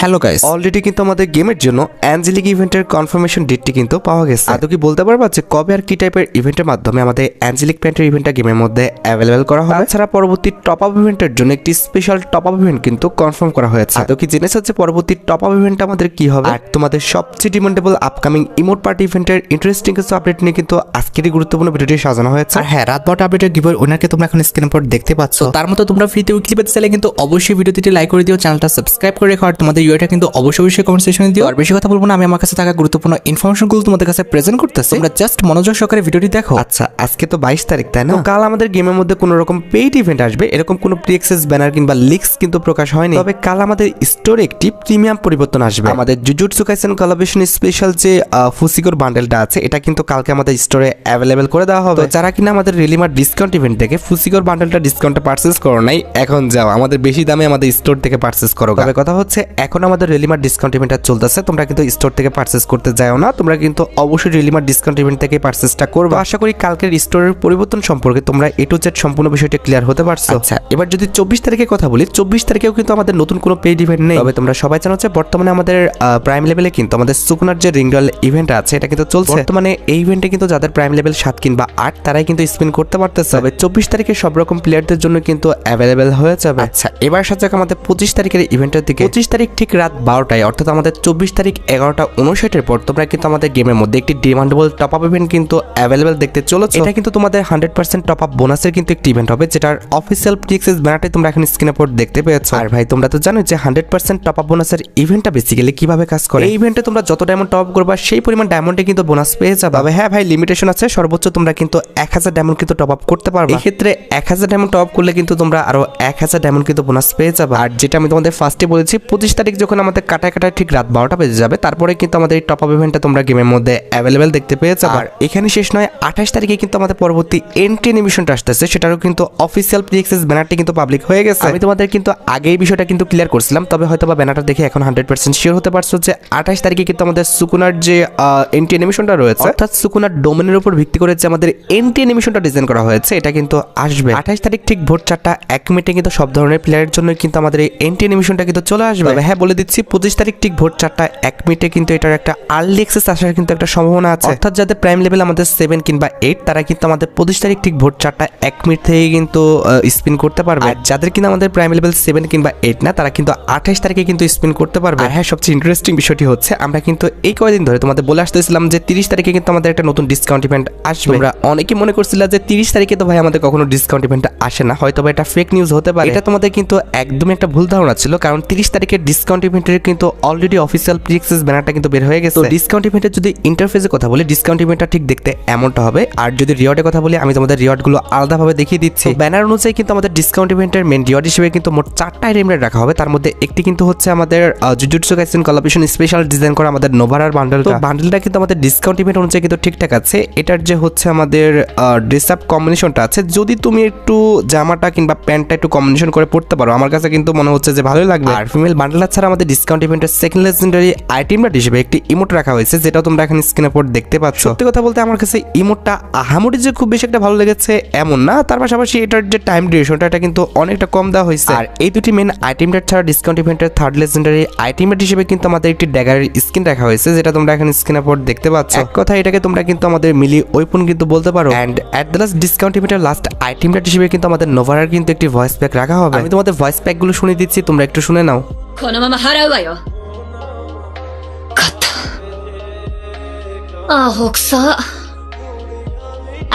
Hello guys, already কিন্তু আমাদের গেমের জন্য অ্যাঞ্জেলিক ইভেন্টের কনফার্মেশন ডেটটি কিন্তু পাওয়া গেছে। আদৌ কি বলতে পারবা যে কবে আর কি টাইপের ইভেন্টের মাধ্যমে আমাদের অ্যাঞ্জেলিক প্যান্টের ইভেন্টটা গেমের মধ্যে অ্যাভেলেবেল করা হবে? তাছাড়া পরবর্তী টপ আপ ইভেন্টের জন্য একটি স্পেশাল টপ আপ ইভেন্ট কিন্তু কনফার্ম করা হয়েছে। আদৌ কি জেনেছো যে পরবর্তী টপ আপ ইভেন্টটা আমাদের কি হবে? আর তোমাদের সবচেয়ে ডিমান্ডেবল আপকামিং ইমোট পার্টি ইভেন্টের ইন্টারেস্টিং কিছু আপডেট নিয়ে কিন্তু আজকের এই গুরুত্বপূর্ণ ভিডিওটি সাজানো হয়েছে। আর হ্যাঁ, রাত 12টা আপডেটের গিভওয়ে উইনারকে তোমরা এখন স্ক্রিনের পর দেখতে পাচ্ছ। তার মতো তোমরা ফ্রিতে উইকলি পেতে চাইলে কিন্তু অবশ্যই ভিডিওটি লাইক করে দিও, চ্যানেলটা সাবস্ক্রাইব করে রেখো, আর তোমাদের ইউআইটা কিন্তু অবশ্যই কমেন্ট সেকশনে দিও। আর বেশি কথা বলবো না, আমি আমার কাছে থাকা গুরুত্বপূর্ণ ইনফরমেশনগুলো তোমাদের কাছে প্রেজেন্ট করতেছি, তোমরা জাস্ট মনোযোগ সহকারে ভিডিওটি দেখো। আচ্ছা, আজকে তো 22 তারিখ, তাই না? কাল আমাদের গেমের মধ্যে কোনো রকম পেইড ইভেন্ট আসবে, এরকম কোনো প্রি অ্যাক্সেস ব্যানার কিংবা লিক্স কিন্তু প্রকাশ হয়নি। তবে কাল আমাদের স্টোরে একটি প্রিমিয়াম পরিবর্তন আসবে। আমাদের জুজুৎসু কাইসেন কোলাবোরেশন স্পেশাল যে ফুসিগোর বান্ডেলটা আছে, এটা কিন্তু কালকে আমাদের স্টোরে অ্যাভেলেবেল করে দেওয়া হবে। যারা কিনা আমাদের রিলিমার ডিসকাউন্ট ইভেন্ট থেকে ফুসিগোর বান্ডেলটা ডিসকাউন্টে পারচেজ করো নাই, এখন যাও আমাদের বেশি দামে আমাদের স্টোর থেকে পারচেজ করো। তবে কথা হচ্ছে, এখন আমাদের রিলিমার ডিসকাউন্ট ইভেন্টটা চলতেছে, তোমরা কিন্তু স্টোর থেকে পারচেজ করতে যাও না, তোমরা কিন্তু অবশ্যই রিলিমার ডিসকাউন্ট ইভেন্ট থেকে পারচেজটা করবে। আশা করি কালকের স্টোরের পরিবর্তন সম্পর্কে তোমরা এ টু জেড সম্পূর্ণ বিষয়টা ক্লিয়ার হতে পারছো। আচ্ছা, এবার যদি 24 তারিখের কথা বলি, 24 তারিখেও কিন্তু আমাদের নতুন কোনো পেইড ইভেন্ট নেই। তবে তোমরা সবাই জানো যে বর্তমানে আমাদের প্রাইম লেভেলে কিন্তু আমাদের সুকুনার যে রিংডল ইভেন্ট আছে, এটা কিন্তু চলছে। বর্তমানে এই ইভেন্টে কিন্তু যাদের প্রাইম লেভেল 7 কিংবা 8 তারাই কিন্তু স্পিন করতে পারতেছে। তবে 24 তারিখে সব রকম প্লেয়ারদের জন্য কিন্তু অ্যাভেলেবেল হয়ে যাবে। আচ্ছা, এবার সাথে আমাদের 25 তারিখের ইভেন্টের দিকে। 25 তারিখ ঠিক রাত 12টায়, অর্থাৎ আমাদের 24 তারিখ 11:59 পর তোমরা কিন্তু আমাদের গেমের মধ্যে একটি ডিমান্ডেবল টপ আপ ইভেন্ট কিন্তু অ্যাভেলেবেল দেখতে চলেছে। এটা কিন্তু তোমাদের 100% টপ আপ বোনাসের কিন্তু একটি ইভেন্ট হবে, যেটার অফিসিয়াল প্রিএক্সেস ব্যানারটি তোমরা এখন স্ক্রিনে পর দেখতে পেয়েছো। আর ভাই, তোমরা তো জানো যে 100% টপ আপ বোনাসের ইভেন্টটা বেসিক্যালি কিভাবে কাজ করে। এই ইভেন্টে তোমরা যত ডায়মন্ড টপ আপ করবা সেই পরিমাণ ডায়মন্ডে কিন্তু বোনাস পেয়ে যাবে। তবে হ্যাঁ ভাই, লিমিটেশন আছে, সর্বোচ্চ তোমরা কিন্তু 1000 ডায়মন্ড কিন্তু টপ আপ করতে পারবে। এই ক্ষেত্রে 1000 ডায়মন্ড টপ আপ করলে কিন্তু তোমরা আরো 1000 ডায়মন্ড কিন্তু বোনাস পেয়ে যাবে। আর যেটা আমি তোমাদের ফার্স্টে বলেছি, 25 তারিখ যখন আমাদের কাটায় ঠিক রাত 12টা বেজে যাবে, তারপরে কিন্তু আমাদের এই টপ আপ ইভেন্টটা তোমরা গেমের মধ্যে অ্যাভেলেবেল দেখতে পেয়ে যাবে। আর এখানে শেষ নয়, 28 তারিখে কিন্তু আমাদের পরবর্তী এন্ট্রি অ্যানিমেশনটা আসতেছে, সেটারও কিন্তু অফিসিয়াল প্রি অ্যাক্সেস ব্যানারটি কিন্তু পাবলিক হয়ে গেছে। আমি তোমাদের কিন্তু আগে এই বিষয়টা কিন্তু ক্লিয়ার করছিলাম, তবে হয়তো বা ব্যানারটা দেখে এখন 100% শিওর হতে পারছো যে 28 তারিখে কিন্তু আমাদের সুকুনার যে এন্ট্রি অ্যানিমেশনটা রয়েছে, অর্থাৎ সুকুনার ডোমেনের উপর ভিত্তি করে যে আমাদের এন্ট্রি অ্যানিমেশনটা ডিজাইন করা হয়েছে, এটা কিন্তু আসবে 28 তারিখ ঠিক ভোর 4:01 মিনিটে কিন্তু সব ধরনের প্লেয়ারের জন্য কিন্তু আমাদের এই এন্ট্রি অ্যানিমেশনটা কিন্তু চলে আসবে। তবে হ্যাঁ, বলে দিচ্ছি 25 তারিখ ঠিক ভোর 4:01 মিনিটে কিন্তু এটার একটা আর্লি অ্যাক্সেস আসার কিন্তু একটা সম্ভাবনা আছে। অর্থাৎ যাদের প্রাইম লেভেল আমাদের 7 কিংবা 8, তারা কিন্তু আমাদের 25 তারিখ ঠিক ভোর 4:01 মিনিট থেকে কিন্তু স্পিন করতে পারবে। আর যাদের কিনা আমাদের প্রাইম লেভেল 7 কিংবা 8 না, তারা কিন্তু 28 তারিখে কিন্তু স্পিন করতে পারবে। আর হ্যাঁ, সবচেয়ে ইন্টারেস্টিং বিষয়টি হচ্ছে, আমরা কিন্তু এই কয়েকদিন ধরে তোমাদের বলে আসতেছিলাম যে 30 তারিখে কিন্তু আমাদের একটা নতুন ডিসকাউন্ট ইভেন্ট আসবে। তোমরা অনেকেই মনে করছিলা যে 30 তারিখে তো ভাই আমাদের কখনো ডিসকাউন্ট ইভেন্ট আসে না, হয়তো এটা ফেক নিউজ হতে পারে। এটা তোমাদের কিন্তু একদমই একটা ভুল ধারণা ছিল, কারণ 30 তারিখের ডিসকাউন্ট ইভেন্টের কিন্তু অলরেডি অফিসিয়াল প্রি অ্যাক্সেস ব্যানারটা কিন্তু বের হয়ে গেছে। ডিসকাউন্ট ইভেন্টের যদি ইন্টারফেসের কথা বলি, ডিসকাউন্ট ইভেন্টটা ঠিক দেখতে এমনটা হবে। আর যদি রিওয়ার্ডের কথা বলি, আমি তোমাদের রিওয়ার্ডগুলো আলাদাভাবে দেখিয়ে দিচ্ছি। ব্যানার অনুযায়ী কিন্তু আমাদের ডিসকাউন্ট ইভেন্টের মেন রিওয়ার্ড হিসেবে কিন্তু মোট 4টা আইটেম রাখা হবে। তার মধ্যে একটি কিন্তু হচ্ছে আমাদের jujutsu Kaisen collaboration special design করা আমাদের নোভারার বান্ডেলটা। বান্ডেলটা কিন্তু আমাদের ডিসকাউন্ট ইভেন্ট অনুযায়ী কিন্তু ঠিকঠাক আছে। এটার যে হচ্ছে আমাদের ড্রেস আপ কম্বিনেশনটা আছে, যদি তুমি একটু জামাটা কিংবা প্যান্টটা একটু কম্বিনেশন করে পড়তে পারো, আমার কাছে কিন্তু মনে হচ্ছে যে ভালোই লাগবে। আর ফিমেল বান্ডেলটা ছাড়া আমাদের ডিসকাউন্ট ইভেন্টের সেকেন্ড লেজেন্ডারি আইটেমটা হিসেবে একটি ইমোট রাখা হয়েছে, যেটা তোমরা এখন স্ক্রিনের পর দেখতে পাচ্ছ। সত্যি কথা বলতে আমার কাছে ইমোটটা আহামরি যে খুব বেশি একটা ভালো লেগেছে এমন না, তার পাশাপাশি এটার যে টাইম ডিউরেশনটা এটা কিন্তু অনেকটা কম দেওয়া হয়েছে। আর এই দুটি মেন আইটেমটা ছাড়া ডিসকাউন্ট ইভেন্টের থার্ড লেজেন্ডারি আইটেমটা হিসেবে কিন্তু আমাদের একটি ড্যাগারের স্কিন রাখা হয়েছে, যেটা তোমরা এখন স্ক্রিনের পর দেখতে পাচ্ছ। এক কথা এটাকে তোমরা কিন্তু আমাদের মিলি ওয়েপন কিন্তু বলতে পারো। And at the last discount ইভেন্টের লাস্ট আইটেমটা হিসেবে কিন্তু আমাদের নোভারার কিন্তু একটি ভয়েস প্যাক রাখা হবে। আমি তোমাদের ভয়েস প্যাক গুলো শুনে দিচ্ছি, তোমরা একটু শুনে নাও। このまま払うわよ。勝った。あほくそ。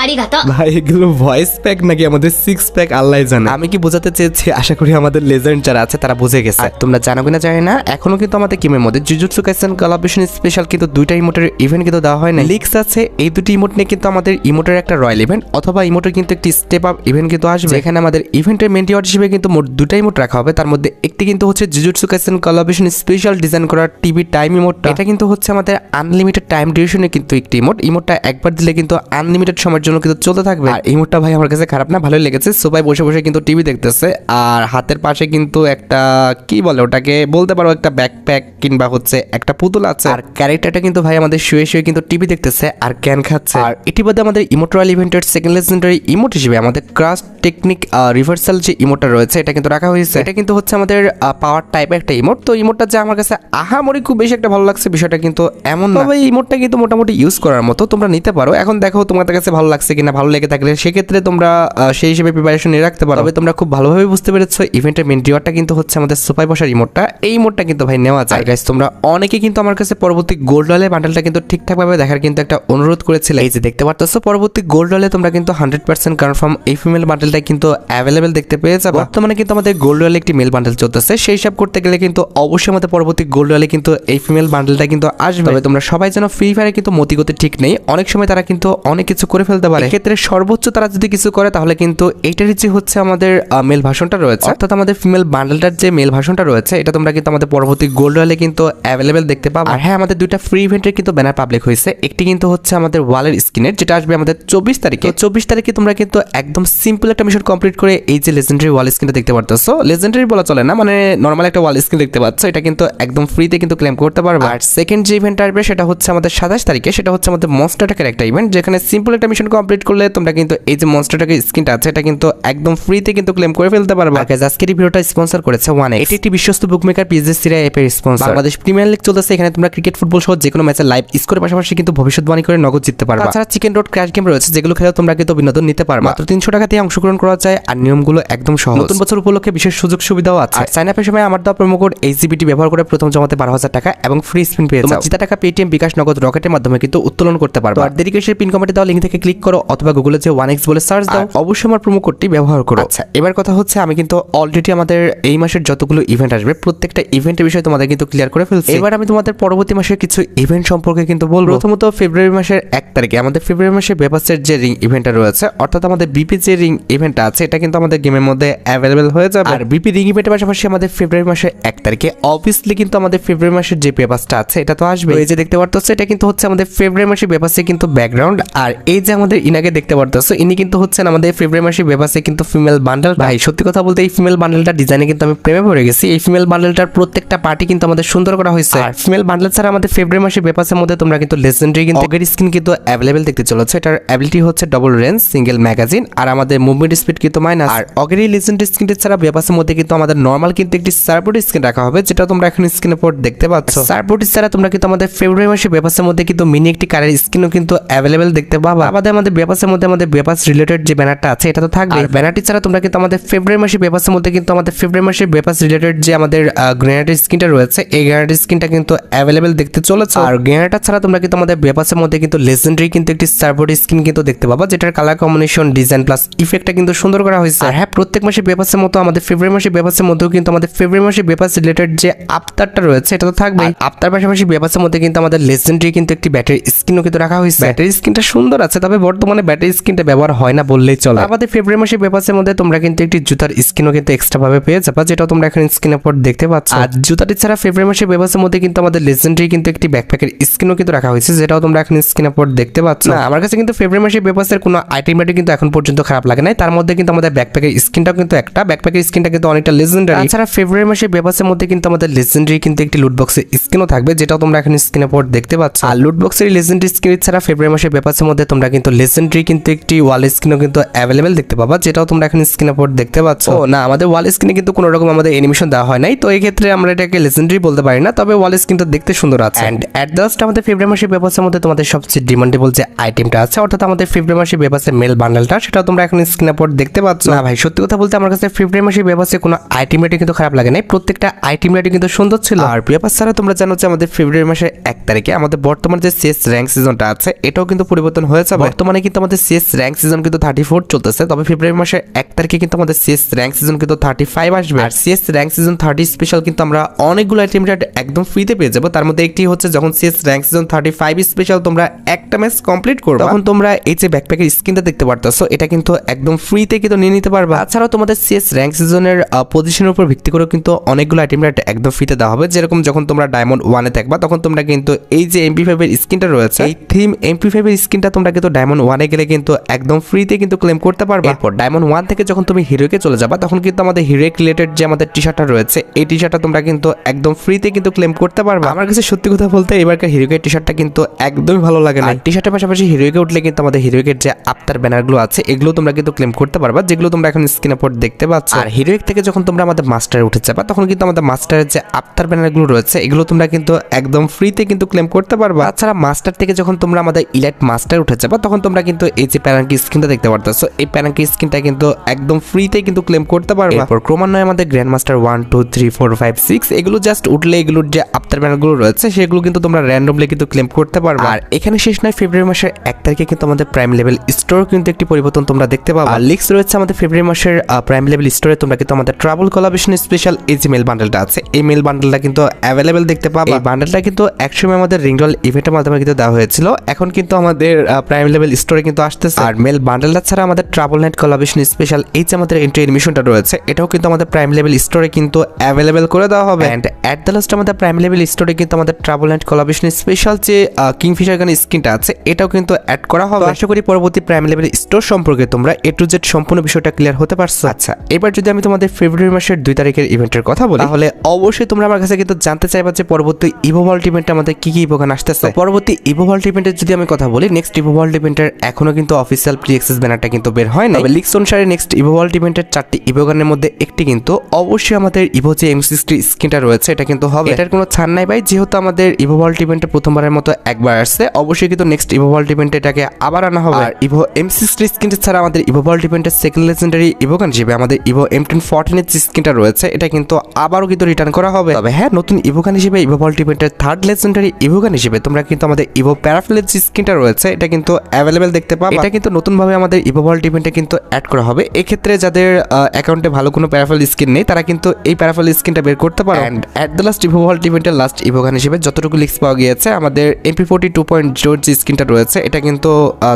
ありがとう。 ভাই, এগুলো ভয়েস প্যাক নাকি আমাদের 6 প্যাক আল্লাহ জানে। আমি কি বোঝাতে চেয়েছি, আশা করি আমাদের লেজেন্ড যারা আছে তারা বুঝে গেছে। আর তোমরা জানো কিনা জানি না, এখনো কিন্তু আমাদের গেমের মধ্যে জুজুৎসু কাইসেন কোলাবোরেশন স্পেশাল কিন্তু 2টা ইমোটের ইভেন্ট কিন্তু দেওয়া হয় না, লিক্স আছে। এই দুটি ইমোট নিয়ে কিন্তু আমাদের ইমোটের একটা রয়্যাল ইভেন্ট অথবা ইমোটের কিন্তু একটি স্টেপ আপ ইভেন্ট কিন্তু আসবে, যেখানে আমাদের ইভেন্টের মেন রিওয়ার্ড হিসেবে কিন্তু মোট 2টা ইমোট রাখা হবে। তার মধ্যে একটি কিন্তু হচ্ছে jujutsu Kaisen collaboration special design করা টিভি টাইম ইমোটটা। এটা কিন্তু হচ্ছে আমাদের আনলিমিটেড টাইম ডিউরেশনে কিন্তু একটি ইমোটটা একবার দিলে কিন্তু আনলিমিটেড সময়ের জন্য জন্য কিন্তু চলতে থাকবে। আর ইমোটটা ভাই আমার কাছে খারাপ না, ভালোই লেগেছে। সোফায় বসে বসে কিন্তু টিভি দেখতেছে, আর হাতের পাশে কিন্তু একটা কি বলে ওটাকে বলতে পারো একটা ব্যাকপ্যাক কিংবা হচ্ছে একটা পুতুল আছে। আর ক্যারেক্টারটা কিন্তু ভাই আমাদের শুয়ে শুয়ে কিন্তু টিভি দেখতেছে আর ক্যান খাচ্ছে। আর ইতিমধ্যে আমাদের ইমোট রয়্যাল ইভেন্টের সেকেন্ড লেজেন্ডারি ইমোট হিসেবে আমাদের ক্রাশ টেকনিক রিভার্সাল যে ইমোটটা রয়েছে এটা কিন্তু রাখা হয়েছে। এটা কিন্তু হচ্ছে আমাদের পাওয়ার টাইপের একটা ইমোট। তো ইমোটটা যে আমার কাছে আহামরি খুব বেশি একটা ভালো লাগছে বিষয়টা কিন্তু এমন না, তবে এই ইমোটটা কিন্তু মোটামুটি ইউজ করার মতো, তোমরা নিতে পারো। এখন দেখো তোমাদের কাছে ভালো লাগছে কিনা, ভালো লেগে থাকলে সেক্ষেত্রে তোমরা সেই হিসেবে প্রিপারেশন নিয়ে রাখতে পারো। তবে তোমরা খুব ভালোভাবে বুঝতে পেরেছো ইভেন্টের মেন রিওয়ার্ডটা কিন্তু হচ্ছে আমাদের সোফায় বসার ইমোটটা। এই ইমোটটা কিন্তু ভাই নেওয়া যায়। গাইস তোমরা অনেকে কিন্তু আমার কাছে পরবর্তী গোল্ড রয়্যাল বান্ডেলটা কিন্তু ঠিকঠাকভাবে দেখার কিন্তু একটা অনুরোধ করেছিলে। এই যে দেখতে পারতেছো পরবর্তী গোল্ড রয়্যালে তোমরা কিন্তু 100% কনফার্ম এই ফিমেল বান্ডেলটা কিন্তু অ্যাভেলেবেল দেখতে পেয়ে যাবে। বর্তমানে কিন্তু আমাদের গোল্ড রয়্যালে একটি মেল বান্ডেল চলতেছে, সেই হিসাব করতে গেলে কিন্তু অবশ্যই আমাদের পরবর্তী গোল্ড রয়্যালে কিন্তু এই ফিমেল বান্ডেলটা কিন্তু আসবে। তবে তোমরা সবাই যেন ফ্রি ফায়ারে কিন্তু মতিগতি ঠিক নেই, অনেক সময় তারা কিন্তু অনেক কিছু করে ফেলতে পারে। এক্ষেত্রে সর্বোচ্চ তারা যদি কিছু করে তাহলে কিন্তু এইটারই যে হচ্ছে আমাদের মেল ভার্সনটা রয়েছে, অর্থাৎ আমাদের ফিমেল বান্ডেলটার যে মেল ভার্সনটা রয়েছে এটা তোমরা কিন্তু আমাদের পরবর্তী গোল্ড রয়্যালে কিন্তু অ্যাভেলেবেল দেখতে পাবে। আর হ্যাঁ, আমাদের দুইটা ফ্রি ইভেন্টের কিন্তু ব্যানার পাবলিক হয়েছে। একটি কিন্তু হচ্ছে আমাদের ওয়ালের স্ক্রিনের, যেটা আসবে আমাদের 24 তারিখে। 24 তারিখে তোমরা কিন্তু একদম সিম্পল একটা মিশন কমপ্লিট করে এই যে লেজেন্ডারি ওয়াল স্ক্রিনটা দেখতে পারতেছো, লেজেন্ডারি বলা চলে না, মানে নরমাল একটা ওয়াল স্ক্রিন দেখতে পাচ্ছ, এটা কিন্তু একদম ফ্রিতে কিন্তু ক্লেম করতে পারবে। আর সেকেন্ড যে ইভেন্ট আসবে সেটা হচ্ছে আমাদের 27 তারিখে, সেটা হচ্ছে আমাদের মনস্টার অ্যাটাকের একটা ইভেন্ট, যেখানে সিম্পল একটা মিশন কমপ্লিট করলে তোমরা কিন্তু এই যে মনস্টার অ্যাটাকের স্ক্রিনটা আছে এটা কিন্তু একদম ফ্রিতে কিন্তু ক্লেম করে ফেলতে পারবে। আর আজকের এই ভিডিওটা স্পন্সর করেছে ওয়ানে। এটি একটি বিশ্বস্ত বুকমেকার পিএসজি সিরিয়া অ্যাপের স্পন্সর। বাংলাদেশ প্রিমিয়ার লিগ চলতেছে, এখানে তোমরা ক্রিকেট ফুটবল সহ যে কোনো ম্যাচের লাইভ স্কোরের পাশাপাশি কিন্তু ভবিষ্যৎবাণী করে নগদ জিততে পারবে। তাছাড়া চিকেন রোড ক্র্যাশ গেম রয়েছে, যেগুলো খেলে তোমরা কিন্তু বিনোদন নিতে পারবে। মাত্র 300 টাকা দিয়ে অংশগ্রহণ করা যায়, আর নিয়মগুলো একদম সহজ। নতুন বছর উপলক্ষে বিশেষ সুযোগ সুবিধাও আছে। আর সাইন আপের সময় আমার দেওয়া প্রোমো কোড এইচজিবিটি ব্যবহার করে প্রথম জমাতে 12,000 টাকা এবং ফ্রি স্পিন পেয়ে যাও। জিতা টাকা পেটিএম, বিকাশ, নগদ, রকেটের মাধ্যমে কিন্তু উত্তোলন করতে পারবে। আর দেরি করে পিন কমেন্টে দেওয়া লিঙ্ক থেকে ক্লিক করো অথবা গুগলে যে 1x বলে সার্চ দাও, অবশ্যই আমার প্রোমো কোডটি ব্যবহার করো। আচ্ছা, এবার কথা হচ্ছে আমি কিন্তু অলরেডি আমাদের এই মাসের যতগুলো ইভেন্ট আসবে প্রত্যেকটা ইভেন্টের বিষয়ে তোমাদের কিন্তু ক্লিয়ার করে ফেলছি। এবার আমি তোমাদের পরবর্তী মাসের কিছু ইভেন্ট সম্পর্কে কিন্তু বলবো। প্রথমত ফেব্রুয়ারি মাসের 1 তারিখে আমাদের ফেব্রুয়ারি মাসে বেপাসের যে রিং ইভেন্টটা রয়েছে, অর্থাৎ আমাদের বিপি যে রিং ইভেন্টটা আছে এটা কিন্তু আমাদের গেমের মধ্যে অ্যাভেলেবেল হয়ে যাবে। আর বিপি রিং ইভেন্টের পাশাপাশি আমাদের ফেব্রুয়ারি মাসের 1 তারিখে অবভিয়াসলি কিন্তু আমাদের ফেব্রুয়ারি মাসের যে পেপাসটা আছে এটা তো আসবে। এই যে দেখতে পারতেছো এটা কিন্তু হচ্ছে আমাদের ফেব্রুয়ারি মাসের পেপাসে কিন্তু ব্যাকগ্রাউন্ড। আর এই যে আমাদের ইনাকে দেখতে পারতেছো ইনি কিন্তু হচ্ছেন আমাদের ফেব্রুয়ারি মাসের পেপাসে কিন্তু ফিমেল বান্ডেল। ভাই সত্যি কথা বলতে এই ফিমেল বান্ডেলটা ডিজাইনে কিন্তু আমি প্রেমে পড়ে গেছি। এই ফিমেল বান্ডেলটার প্রত্যেকটা পার্টি কিন্তু আমাদের সুন্দর করা হয়েছে। আর ফিমেল বান্ডেল ছাড়া আমাদের ফেব্রুয়ারি মাসের পেপাসের মধ্যে তোমরা কিন্তু লেজেন্ডারি কিন্তু অগের স্কিন কিন্তু অ্যাভেলেবেল দেখতে চলেছে। এটার অ্যাবিলিটি হচ্ছে ডবল রেঞ্জ, সিঙ্গেল ম্যাগাজিন, আর আমাদের মুভমেন্ট স্পিড কিন্তু মাইনাস। আর অগের এই লেজেন্ডারি স্কিনটা ছাড়া পেপাসের মধ্যে কিন্তু আমাদের নরমাল কিন্তু একটি সার্পোর্ট স্কিন রাখা হবে, যেটা তোমরা এখন স্ক্রিনের উপর দেখতে পাচ্ছ। সার্পোর্ট ছাড়া তোমরা কিন্তু আমাদের ফেব্রুয়ারি মাসে পেপাসের মধ্যে কিন্তু মিনি একটি কারের স্কিনও কিন্তু অ্যাভেলেবেল দেখতে পাবা। আমাদের পেপাসের মধ্যে আমাদের পেপাস রিলেটেড যে ব্যানারটা আছে এটা তো থাকবে। আর ব্যানারটি ছাড়া তোমরা কিন্তু আমাদের ফেব্রুয়ারি মাসে পেপাসের মধ্যে কিন্তু আমাদের ফেব্রুয়ারি মাসে পেপাস রিলেটেড যে আমাদের গ্রেনেডের স্কিনটা রয়েছে এই গ্রেনেডের স্কিনটা কিন্তু অ্যাভেলেবেল দেখতে চলেছে। আর গ্রেনেডটা ছাড়া তোমরা কিন্তু আমাদের পেপাসের মধ্যে কিন্তু লেজেন্ডারি কিন্তু একটি সার্পোর্ট স্কিন কিন্তু দেখতে পাবা, যেটার কালার কম্বিনেশন, ডিজাইন প্লাস ইফেক্টটা কিন্তু সুন্দর করা হয়েছে। আর হ্যাঁ, প্রত্যেক মাসে পেপাসের মতো আমাদের ফেব্রুয়ারি মাসে পেপাসের মধ্যেও কিন্তু আমাদের ফেব্রুয়ারি মাসে পেপাস রিলেটেড যে আফতারটা রয়েছে এটা তো থাকবে। আফতার পাশাপাশি পেপাসের মধ্যে কিন্তু আমাদের লেজেন্ডারি কিন্তু একটি ব্যাটারি স্কিনও কিন্তু রাখা হয়েছে। ব্যাটারি স্কিনটা সুন্দর আছে, তবে বর্তমানে ব্যাটারি স্কিনটা ব্যবহার হয় না বললেই চলে। আমাদের ফেব্রুয়ারি মাসে পেপাসের মধ্যে তোমরা কিন্তু একটি জুতার স্কিনও কিন্তু এক্সট্রা ভাবে পেয়ে যাবে, যেটা তোমরা এখন স্ক্রিনের উপর দেখতে পাচ্ছ। আর জুতাটি ছাড়া ফেব্রুয়ারি মাসে পেপাসের মধ্যে কিন্তু আমাদের লেজেন্ডারি কিন্তু একটি ব্যাকপ্যাকের স্কিনও কিন্তু রাখা হয়েছে, যেটাও তোমরা এখন স্ক্রিনের উপর দেখতে পাচ্ছ। না, আমার কাছে কিন্তু ফেব্রুয়ারি মাসে পেপাসের কোনো আইটেমটি কিন্তু এখন পর্যন্ত খারাপ লাগে নাই। তার মধ্যে কিন্তু আমাদের ব্যাকপ্যাকের স্কিনটাও কিন্তু একটা ব্যাকপ্যাকের স্কিনটা কিন্তু অনেকটা লেজেন্ডারি। এছাড়া ফেব্রুয়ারি মাসে পেপাসের মধ্যে কিন্তু আমাদের লেজেন্ডারি কিন্তু একটি লুট বক্সের স্কিনও থাকবে, যেটাও তোমরা এখন স্ক্রিনের উপর দেখতে পাচ্ছ। আর লুট বক্সের লেজেন্ডারি স্কিন ছাড়া ফেব্রুয়ারি মাসে পেপাসের মধ্যে তোমরা কিন্তু লেজেন্ডারি কিন্তু একটি ওয়াল স্কিনও কিন্তু অ্যাভেলেবেল দেখতে পাবা, যেটাও তোমরা এখন স্ক্রিনের উপর দেখতে পাচ্ছ। না, আমাদের ওয়াল স্ক্রিনে কিন্তু কোনো রকম আমাদের অ্যানিমেশন দেওয়া হয় নাই, তো এই ক্ষেত্রে আমরা এটাকে লেজেন্ডারি বলতে পারি না, তবে ওয়াল স্ক্রিনটা দেখতে সুন্দর আছে। এন্ড এট লাস্ট আমাদের ফেব্রুয়ারি মাসে পেপাসের মধ্যে তোমাদের সবচেয়ে ডিমান্ডেবল যে আইটেমটা আছে, অর্থাৎ আমাদের ফেব্রুয়ারি মাসে পেপাসের মেল বান্ডেলটা, সেটা তোমরা এখন স্ক্রিনের উপর দেখতে পাচ্ছ। না ভাই, সত্যি কথা বলতে আমার কাছে ফেব্রুয়ারি মাসে পেপাসে কোনো আইটেম রেটে কিন্তু খারাপ লাগে নাই, প্রত্যেকটা আইটেম রেটে কিন্তু সুন্দর ছিল। আর পেপাস ছাড়া তোমরা জানো যে আমাদের ফেব্রুয়ারি মাসের 1 তারিখে আমাদের বর্তমানে যে সিএস র্যাঙ্ক সিজনটা আছে এটাও কিন্তু পরিবর্তন হয়ে যাবে। বর্তমানে কিন্তু আমাদের সিএস র্যাঙ্ক সিজন কিন্তু 34 চলতেছে, তবে ফেব্রুয়ারি মাসের 1 তারিখে কিন্তু আমাদের সিএস র্যাঙ্ক সিজন কিন্তু 35 আসবে। আর সিএস র্যাঙ্ক সিজন 30 স্পেশাল কিন্তু আমরা অনেকগুলো আইটেম রেট একদম ফ্রিতে পেয়ে যাবো। তার মধ্যে একটি হচ্ছে যখন সিএস র্যাঙ্ক সিজন 35 স্পেশাল তোমরা একটা ম্যাচ কমপ্লিট করবে, তখন তোমরা এই যে ব্যাকপ্যাকের স্কিনটা দেখতে পারতেছো এটা কিন্তু একদম ফ্রিতে কিন্তু নিয়ে নিতে পারবে। তাছাড়াও তোমাদের সিএস র্যাঙ্ক সিজনের পজিশনের উপর ভিত্তি করে কিন্তু অনেকগুলো আইটেম রেট একদম ফ্রিতে দেওয়া হবে। যেরকম যখন তোমরা ডায়মন্ড 1-এ থাকবা তখন তোমরা কিন্তু এই যে MP5 এর স্কিনটা রয়েছে, এই থিম MP5 এর স্কিনটা তোমরা কিন্তু ডায়মন্ড ডায়মন্ড 1-এ গেলে কিন্তু একদম ফ্রিতে কিন্তু ক্লেম করতে পারবে। এরপর ডায়মন্ড 1 থেকে যখন তুমি হিরোকে চলে যাবা তখন কিন্তু আমাদের হিরোইক রিলেটেড যে আমাদের টি-শার্টটা রয়েছে এই টি-শার্টটা তোমরা কিন্তু একদম ফ্রিতে কিন্তু ক্লেম করতে পারবে। আমার কাছে সত্যি কথা বলতে এবারকার হিরোইকের টি-শার্টটা কিন্তু একদমই ভালো লাগে না। টি-শার্টের পাশাপাশি হিরোইকে উঠলে কিন্তু আমাদের হিরোইকের যে আফতার ব্যানারগুলো আছে এগুলো তোমরা কিন্তু ক্লেম করতে পারবা, যেগুলো তোমরা এখন স্ক্রিনে পর দেখতে পাচ্ছ। আর হিরোইক থেকে যখন তোমরা আমাদের মাস্টারে উঠে যাবা তখন কিন্তু আমাদের মাস্টারের যে আফতার ব্যানারগুলো রয়েছে এগুলো তোমরা কিন্তু একদম ফ্রিতে কিন্তু ক্লেম করতে পারবা। তাছাড়া মাস্টার থেকে যখন তোমরা আমাদের ইলাইট মাস্টার উঠে যাবা তখন তোমরা কিন্তু এই যে প্যারাঙ্কি স্কিনটা দেখতে পারতেছো এই প্যারাঙ্কি স্কিনটা কিন্তু একদম ফ্রিতে কিন্তু ক্লেম করতে পারবা। এরপর ক্রমান্বয়ে আমাদের গ্র্যান্ড মাস্টার 1 2 3 4 5 6 এগুলো জাস্ট উঠলে এগুলোর যে আফতার ব্যানারগুলো রয়েছে সেগুলো কিন্তু তোমরা র্যান্ডমলি কিন্তু ক্লেম করতে পারবা। আর এখানে শেষ নয়, ফেব্রুয়ারি মাসের 1 তারিখে কিন্তু আমাদের প্রাইম লেভেল স্টোর কিন্তু একটি পরিবর্তন তোমরা দেখতে পাবা। আর লিক্স রয়েছে আমাদের ফেব্রুয়ারি মাসের প্রাইম লেভেল স্টোরে তোমরা কিন্তু আমাদের ট্রাভেল কোলাবরেশন স্পেশাল এই যে মেল বান্ডেলটা আছে এই মেল বান্ডেলটা কিন্তু অ্যাভেলেবেল দেখতে পাবা। এই বান্ডেলটা কিন্তু একসময় আমাদের রিংডল ইভেন্টের মাধ্যমে কিন্তু দেওয়া হয়েছিল, এখন কিন্তু আমাদের প্রাইম লেভেল স্টোরে কিন্তু আসতেছে। আর মেল বান্ডেলটা ছাড়া আমাদের ট্রাভেল নাইট কোলাবরেশন স্পেশাল এই যে আমাদের এন্ট্রি এডমিশনটা রয়েছে এটাও কিন্তু আমাদের প্রাইম লেভেল স্টোরে কিন্তু অ্যাভেলেবেল করে দেওয়া হবে। এন্ড এট দ্য লাস্ট আমাদের প্রাইম লেভেল স্টোরে কিন্তু আমাদের ট্রাভেল নাইট কোলাবরেশন স্পেশাল যে কিংফিশার গান স্কিনটা আছে এটাও কিন্তু অ্যাড করা হবে। আশা করি পরবর্তী প্রাইম লেভেল স্টোর সম্পর্কে তোমরা A to Z সম্পূর্ণ বিষয়টা ক্লিয়ার হতে পারছো। আচ্ছা, এবার যদি আমি তোমাদের ফেব্রুয়ারি মাসের 2 তারিখের ইভেন্টের কথা বলি তাহলে অবশ্যই তোমরা আমার কাছে কিন্তু জানতে চাইবা যে পরবর্তী ইভো ওয়ার্ল্ড ইভেন্টে আমাদের কি কি ইভো গান আসতেছে। পরবর্তী ইভো ওয়ার্ল্ড ইভেন্টের যদি আমি কথা বলি, নেক্সট ইভো ওয়ার্ল্ড ইভেন্টের এখনো কিন্তু অফিসিয়াল প্রি অ্যাক্সেস ব্যানারটা কিন্তু বের হয় না। তবে লিক্স অনুসারে নেক্সট ইভো ওয়ার্ল্ড ইভেন্টের 4টি ইভো গানের মধ্যে একটি কিন্তু অবশ্যই আমাদের ইভো যে M60 স্কিনটা রয়েছে এটা কিন্তু হবে। এটার কোনো ছাড় নাই ভাই, যেহেতু আমাদের ইভো ওয়ার্ল্ড ইভেন্টে প্রথমবারের মতো একবার আসছে, অবশ্যই কিন্তু নেক্সট ইভো ওয়ার্ল্ড ইভেন্টে এটাকে আবার আনা হবে। আর ইভো M60 স্কিনটা ছাড়া আমাদের ইভো ওয়ার্ল্ড ইভেন্টের সেকেন্ড লেজেন্ডারি ইভো গান হিসেবে আমাদের ইভো M1014 এর যে স্কিনটা রয়েছে এটা কিন্তু আবারও কিন্তু রিটার্ন করা হবে। তবে হ্যাঁ, নতুন ইভো গান হিসেবে ইভো ওয়ার্ল্ড ইভেন্টের থার্ড লেজেন্ডারি ইভো গান হিসেবে তোমরা কিন্তু আমাদের ইভো প্যারাফিলের যে স্কিনটা রয়েছে এটা কিন্তু অ্যাভেলেবেল দেখতে পাবে। এটা কিন্তু নতুনভাবে আমাদের ইভো ওয়ার্ল্ড ইভেন্টে কিন্তু অ্যাড করা হবে। এক্ষেত্রে যাদের অ্যাকাউন্টে ভালো কোনো প্যারাফিল স্কিন নেই তারা কিন্তু এই প্যারাফিল স্কিনটা বের করতে পারো। And at the last Evo world ইভেন্টের লাস্ট ইভো গান হিসেবে যতটুকু লিক্স পাওয়া গিয়েছে আমাদের MP40 2.0 যে স্কিনটা রয়েছে এটা কিন্তু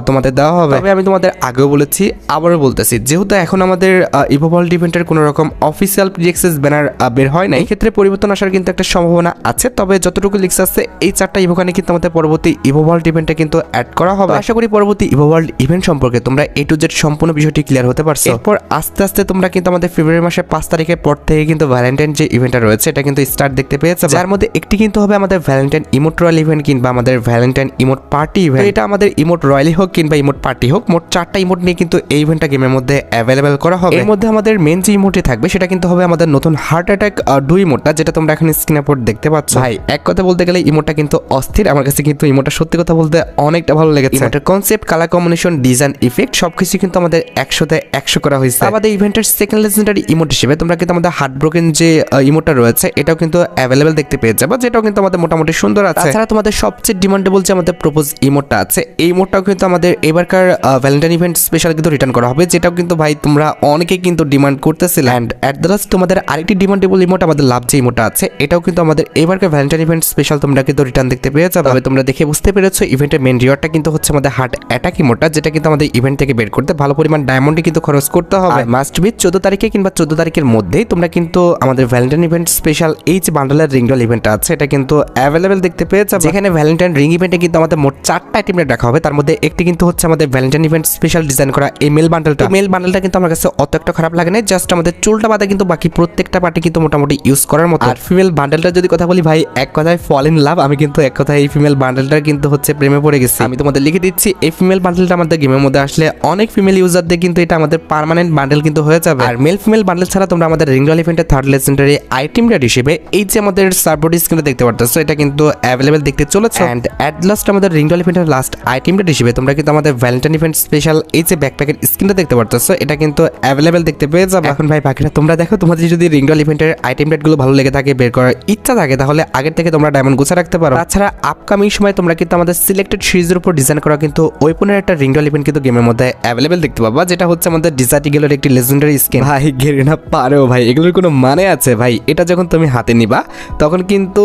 তোমাদের দেওয়া হবে। তবে আমি তোমাদের আগেও বলেছি আবারও বলতেছি, যেহেতু এখন আমাদের ইভো ওয়ার্ল্ড ইভেন্টের কোনো রকম অফিসিয়াল প্রি অ্যাক্সেস ব্যানার বের হয় না, এই ক্ষেত্রে পরিবর্তন আসার কিন্তু একটা সম্ভাবনা আছে। তবে যতটুকু লিক্স আছে এই 4টা ইভো গানে কিন্তু আমাদের পরবর্তী ইভো ওয়ার্ল্ড ইভেন্টে কিন্তু অ্যাড করা হবে। আশা করি পরবর্তী ইভো ওয়ার্ল্ড ইভেন্ট সম্পর্কে তোমরা A to Z সম্পূর্ণ বিষয়টি ক্লিয়ার হতে পারছো। এরপর আস্তে আস্তে তোমরা কিন্তু আমাদের ফেব্রুয়ারি মাসের 5 তারিখের পর থেকে কিন্তু ভ্যালেন্টাইন যে ইভেন্টটা রয়েছে এটা কিন্তু স্টার্ট দেখতে পেয়েছে, যার মধ্যে একটি কিন্তু হবে আমাদের ভ্যালেন্টাইন ইমোট রয়্যাল ইভেন্ট কিংবা আমাদের ভ্যালেন্টাইন ইমোট পার্টি ইভেন্ট। এটা আমাদের ইমোট রয়্যালি হোক কিংবা ইমোট পার্টি হোক, মোট 4টা ইমোট নিয়ে কিন্তু এই ইভেন্টটা গেমের মধ্যে অ্যাভেলেবেল করা হবে। এর মধ্যে আমাদের মেন যে ইমোটে থাকবে সেটা কিন্তু হবে আমাদের নতুন হার্ট অ্যাটাক 2 ইমোটটা, যেটা তোমরা এখন স্ক্রিনে পর দেখতে পাচ্ছ। ভাই এক কথা বলতে গেলে ইমোটটা কিন্তু অস্থির, আমার কাছে কিন্তু ইমোটটা সত্যি কথা বলতে অনেকটা ভালো লেগেছে। ইমোটের concept, colour combination, design, effect সবকিছু কিন্তু আমাদের 100তে 100 করা হয়েছে। আমাদের ইভেন্টের সেকেন্ড লেজেন্ডারি ইমোট হিসেবে তোমরা কিন্তু আমাদের হার্ট ব্রোকেন যে ইমোটটা রয়েছে এটাও কিন্তু অ্যাভেলেবেল দেখতে পেয়ে যাবে, যেটাও কিন্তু আমাদের মোটামুটি সুন্দর আছে। তাছাড়া তোমাদের সবচেয়ে ডিমান্ডেবল যে আমাদের প্রপোজ ইমোটটা আছে এই ইমোটটাও কিন্তু আমাদের এবারকার ভ্যালেন্টাইন ইভেন্ট স্পেশাল কিন্তু রিটার্ন করা হবে, যেটাও কিন্তু ভাই তোমরা অনেকে কিন্তু ডিমান্ড করতেছিলে। এন্ড এট দ্য লাস্ট তোমাদের আরেকটি ডিমান্ডেবল ইমোট আমাদের লাভ যে ইমোটটা আছে এটাও কিন্তু আমাদের এবারকার ভ্যালেন্টাইন ইভেন্ট স্পেশাল তোমরা কিন্তু রিটার্ন দেখতে পেয়ে যাবে। তবে তোমরা দেখে বুঝতে পেরেছো ইভেন্টের মেন রিওয়ার্ডটা কিন্তু হচ্ছে আমাদের হার্ট অ্যাটাক ইমোটটা, যেটা কিন্তু আমাদের ইভেন্ট থেকে বের করতে ভালো পরিমাণ ডায়মন্ডই কিন্তু খরচ করতে হবে। মাস্ট বি 14 তারিখে কিংবা 14 তারিখের মধ্যেই তোমরা কিন্তু আমাদের ভ্যালেন্টাইন ইভেন্ট স্পেশাল এই যে বান্ডেলের রিংডল ইভেন্টটা আছে এটা কিন্তু অ্যাভেলেবেল দেখতে পেয়ে যাবে, যেখানে ভ্যালেন্টাইন রিং ইভেন্টে কিন্তু আমাদের মোট 4টা আইটেম রাখা হবে। তার মধ্যে একটি কিন্তু হচ্ছে আমাদের ভ্যালেন্টাইন ইভেন্ট স্পেশাল ডিজাইন করা এই মেল বান্ডেলটা। মেল বান্ডেলটা কিন্তু আমার কাছে অত একটা খারাপ লাগে না, জাস্ট আমাদের চুলটা বাদে কিন্তু বাকি প্রত্যেকটা পার্টি কিন্তু মোটামুটি ইউজ করার মতো। আর ফিমেল বান্ডেলটা যদি কথা বলি ভাই, এক কথায় ফল ইন লাভ, আমি কিন্তু এক কথায় এই ফিমেল বান্ডেলটার কিন্তু হচ্ছে প্রেমে পড়ে গেছি। আমি তোমাদের লিখে দিচ্ছি এই ফিমেল বান্ডেলটা আমাদের গেমের মধ্যে আসলে অনেক ফিমেল ইউজারদের কিন্তু এটা আমাদের পার্মানেন্ট বান্ডেল কিন্তু হয়ে যাবে। আর মেল ফিমেল বান্ডেল ছাড়া তোমরা আমাদের রিংডল ইভেন্টের থার্ড লেজেন্ডারি আইটেম রেড হিসেবে এই যে আমাদের সার্ভোড স্ক্রিনে দেখতে পারতেছো এটা কিন্তু অ্যাভেলেবেল দেখতে চলেছে। এন্ড এট লাস্ট আমাদের রিংডল ইভেন্টের লাস্ট আইটেম রেড হিসেবে তোমরা কিন্তু আমাদের ভ্যালেন্টাইন ইভেন্ট স্পেশাল এই যে ব্যাকপ্যাকের স্ক্রিনটা দেখতে পারতেছো এটা কিন্তু অ্যাভেলেবেল দেখতে পেয়ে যাবে। এখন ভাই বাকিটা তোমরা দেখো, তোমাদের যদি রিংডল ইভেন্টের আইটেম রেটগুলো ভালো লেগে থাকে, বের করার ইচ্ছা থাকে, তাহলে আগের থেকে তোমরা ডায়মন্ড গুছা রাখতে পারো। তাছাড়া আপকামিং সময় তোমরা কিন্তু আমাদের সিলেক্টেড সিরিজের উপর ডিজাইন করা কিন্তু ওয়েপনের একটা রিংডল ইভেন্ট কিন্তু গেমের মধ্যে অ্যাভেলেবেল দেখতে পাবা, যেটা হচ্ছে আমাদের ডিজার্ট ইগলের একটি লেজেন্ডারি স্কিন। ভাই গেরিনা পারেও ভাই, এগুলোর কোনো মানে আছে ভাই? এটা যখন তুমি হাতে নিবা তখন কিন্তু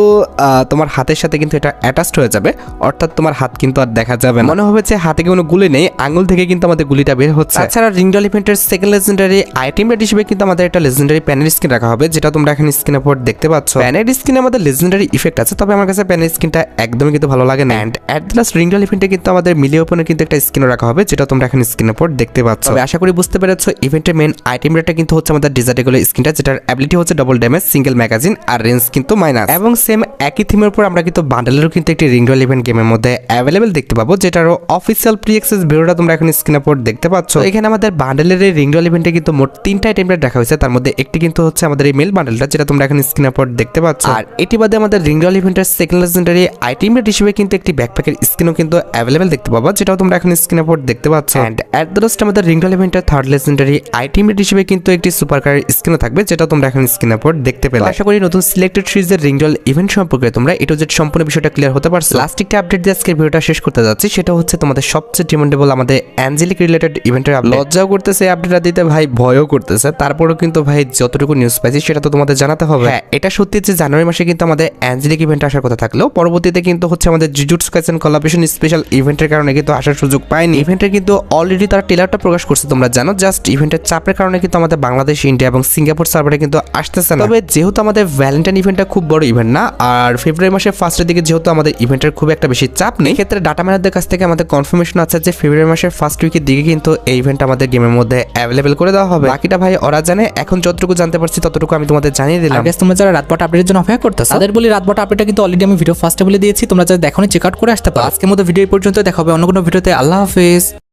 তোমার হাতের সাথে কিন্তু এটা অ্যাটাচড হয়ে যাবে, অর্থাৎ তোমার হাত কিন্তু আর দেখা যাবে না, মনে হবে যে হাতে কোনো গুলি নেই, আঙুল থেকে কিন্তু আমাদের গুলিটা বের হচ্ছে। তাছাড়া রিংডল ইভেন্টের সেকেন্ড লেজেন্ডারি আইটেম রেট হিসেবে কিন্তু আমাদের একটা লেজেন্ডারি প্যানেল স্কিন রাখা হবে, যেটা তোমরা এখন স্ক্রিনের উপর দেখতে পাচ্ছ। প্যানেল স্কিনে আমাদের লেজেন্ডারি ইফেক্ট আছে, তবে আমার কাছে প্যানেল স্কিনটা একদমই কিন্তু ভালো লাগে না। এন্ড এট দ্য লাস্ট রিংডল ইভেন্টে কিন্তু আমাদের মিলি ওপেনের কিন্তু একটা স্ক্রিনও রাখা হবে, যেটা তোমরা এখন স্ক্রিনের উপর দেখতে পাচ্ছ। তবে আশা করি বুঝতে পেরেছো ইভেন্টের মেন আইটেম রেটটা কিন্তু হচ্ছে আমাদের ডিজার্ট এগুলো স্ক্রিনটা, যেটার অ্যাবিলিটি হচ্ছে ডাবল ড্যামেজ, সিঙ্গেল ম্যাগাজিন আর রেঞ্জ কিন্তু মাইনাস। এবং সেম একই থিমের উপর আমরা কিন্তু বান্ডেলেরও কিন্তু একটি রিং রয়েল ইভেন্ট গেমের মধ্যে অ্যাভেলেবেল দেখতে পাবো, যেটারও অফিসিয়াল প্রি অ্যাক্সেস ভিডিওটা তোমরা এখন স্ক্রিনের উপর দেখতে পাচ্ছ। এখানে আমাদের বান্ডেলের এই রিং রয়েল ইভেন্টে কিন্তু মোট 3টা আইটেম রেট রাখা হয়েছে, তার মধ্যে একটি কিন্তু হচ্ছে আমাদের এই মেল বান্ডেলটা, যেটা তোমরা এখন স্ক্রিনের উপর দেখতে পাচ্ছ। আর এটি বাদে আমাদের রিং রয়েল ইভেন্টের সেকেন্ড লেজেন্ডারি আইটেম রেট হিসেবে কিন্তু একটি ব্যাকপ্যাকের স্কিনও কিন্তু অ্যাভেলেবেল দেখতে পাবো, যেটাও তোমরা এখন স্ক্রিনের উপর দেখতে পাচ্ছ। এন্ড এট দ্য লাস্ট আমাদের রিং রয়েল ইভেন্টের থার্ড লেজেন্ডারি আইটেম রেট হিসেবে কিন্তু একটি সুপার কারের স্কিনও থাকবে, যেটা তোমরা এখন স্ক্রিনের উপর দেখতে পেলে। আশা করি নতুন সিলেক্টেড সিরিজের রিং রয়েল ইভেন্ট সম্পর্কে তোমরা এ টু জেড সম্পূর্ণ বিষয়টা ক্লিয়ার হতে পারছো। লাস্ট একটা আপডেট দিয়ে আজকের ভিডিওটা শেষ করতে যাচ্ছি, সেটা হচ্ছে তোমাদের সবচেয়ে ডিমান্ডেবল আমাদের অ্যাঞ্জেলিক রিলেটেড ইভেন্টের আপডেট। লজ্জাও করতেছে আপডেটটা দিতে ভাই, ভয়ও করতেছে, তারপরেও কিন্তু ভাই যতটুকু নিউজ পাইছি সেটা তো তোমাদের জানাতে হবে। হ্যাঁ, এটা সত্যি যে জানুয়ারি মাসে কিন্তু আমাদের অ্যাঞ্জেলিক ইভেন্ট আসার কথা থাকলেও পরবর্তীতে কিন্তু হচ্ছে আমাদের জুজুটসু কাইসেন কোলাবোরেশন স্পেশাল ইভেন্টের কারণে কিন্তু আসার সুযোগ পায়নি। ইভেন্টের কিন্তু অলরেডি তারা ট্রেলারটা প্রকাশ করছে, তোমরা জানো। জাস্ট ইভেন্টের চাপের কারণে কিন্তু আমাদের বাংলাদেশ, ইন্ডিয়া এবং সিঙ্গাপুর সার্ভারে কিন্তু আসতেছে না। তবে যেহেতু আমাদের ভ্যালেন্টাইন ইভেন্টটা খুব বড় ইভেন্ট না, আর ফেব্রুয়ারি মাসের ফার্স্টের দিকে যেহেতু আমাদের ইভেন্টের খুব একটা বেশি চাপ নেই, ক্ষেত্রে ডাটা ম্যানেজারদের কাছ থেকে আমাদের কনফার্মেশন আছে যে ফেব্রুয়ারি মাসের ফার্স্ট উইকের দিকে কিন্তু এই ইভেন্ট আমাদের গেমের মধ্যে অ্যাভেলেবেল করে দেওয়া হবে। বাকিটা ভাই ওরা জানে, এখন যতটুকু জানতে পারছি ততটুকু আমি তোমাদের জানিয়ে দিলাম। গাইস, তোমরা যারা রাতবাটা আপডেটের জন্য অপেক্ষা করতেছো তাদের বলি রাতবাটা আপডেটটা কিন্তু অলরেডি আমি ভিডিও ফার্স্টে বলে দিয়েছি, তোমরা যারা দেখোনি চেক আউট করে আসতে পারো। আজকের মতো ভিডিও এই পর্যন্ত, দেখা হবে অন্য কোনো ভিডিওতে। আল্লাহ হাফেজ।